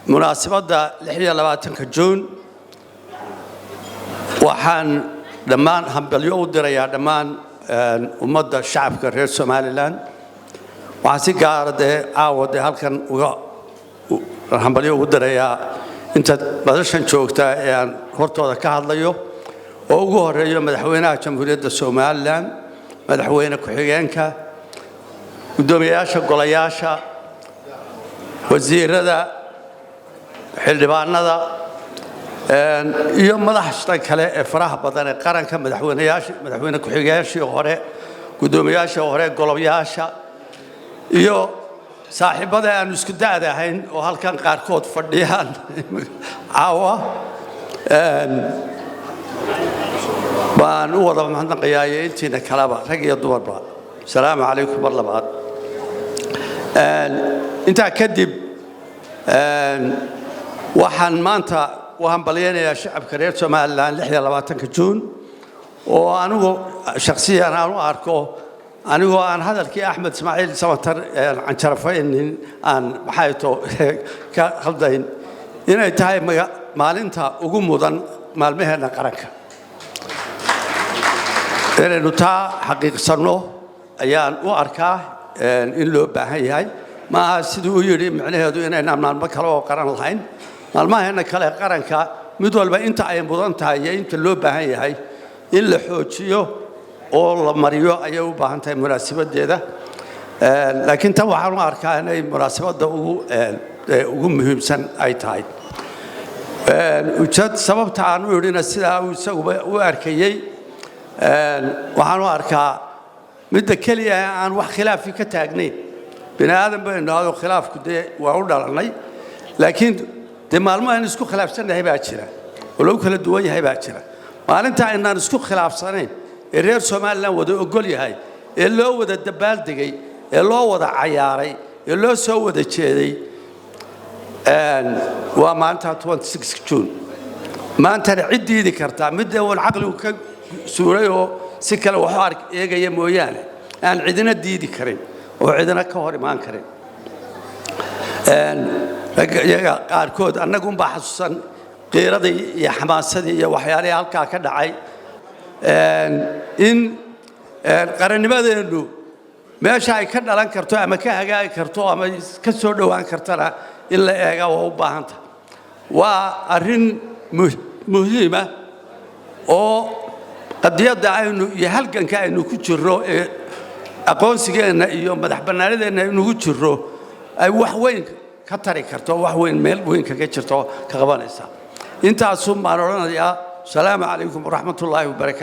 مناسبة لحية لباتنك جون وحان دمان همبليو دريا دمان ومدة الشعب كرير سوماليلاند وحاسي قارده عاوده هالكن همبليو دريا انت بدرشان joogtaa ee aan hortooda ka hadlayo oo ugu horeeyo madaxweynaha jamhuuriyadda Soomaaliland madaxweyne ku-xigeenka gudoomiyaasha golayaasha wasiirada xildhibaanada iyo madaxda kale ee faraha badan ee qaranka madaxweyne ku-xigeenka hore gudoomiyaasha hore golayaasha iyo saaxiibada aan isku daadahayn oo halkan qaarkood fadhiyaan caawa baan u wada mahadnaqayaa intiina kalaba rag iyo dumarba salaamu calaykum mar labaad inta kadib waxaan maanta u hambalyeeyaa shacabka reer Soomaaliland 26 Juun oo anigu shakhsiyan aan u arko anigoo aan hadalkii Axmed Ismaaciil Samatar aan jarafaynin aan maxayto ka haldayn inay tahay maalinta ugu mudan maalmaheena qaranka inaynu taa xaqiiqsano ayaan u arkaa in loo baahan yahay ma sidoo uu yiri macnaheedu inayna maalmo kale oo qaran lahayn maalmaheena kale qaranka mid walba inta ay mudan tahay inta loo baahan yahay in la xoojiyo oo la mariyo ayay u baahan tahay munaasabadeeda laakiin tan waxaan u arkaa inay munaasabada ugu muhiimsan ay tahay ujeed sababta aan u yirina sida uu isagu u arkayay waxaan u arkaa mid kaliya aan wax khilaaf ka taagnayn binaadam baynaado khilaafku waa u dhalanay laakiin maalmahan isku khilaafsanahay baa jira oo loo kala duwan yahay baa jira maalinta inaan isku khilaafsanayn reer Soomaaliland wada ogol yahay ee loo wada dabaal degay ee loo wada cayaaray ee loo soo wada jeeday waa maanta 26 June maanta ciideedi kartaa mid wal aqligu ka suuray oo si kale wax ark eegaya mooyaane aan cidina diidi karin oo cidina ka hor imaan karin iyaga qaarkood annagu baa xasuusan qeeradii iyo xamaasadii iyo waxyaalaha halka ka dhacay in qarannimadeenu meesha ay ka dhalan karto ama ka hagaagi karto ama ka soo dhawaan kartana in la eego oo u baahan tahay waa arrin muhiim ah oo qadiyada aynu iyo halganka aynu ku jirro ee aqoonsigeena iyo madax bannaanideena aynu ku jirro ay wax weyn ka tari karto wax weyn meel weyn kaga jirto ka qabanaysa intaas oo maan oranayaa salaamu calaykum waraxmatullaahi wabarakaatuh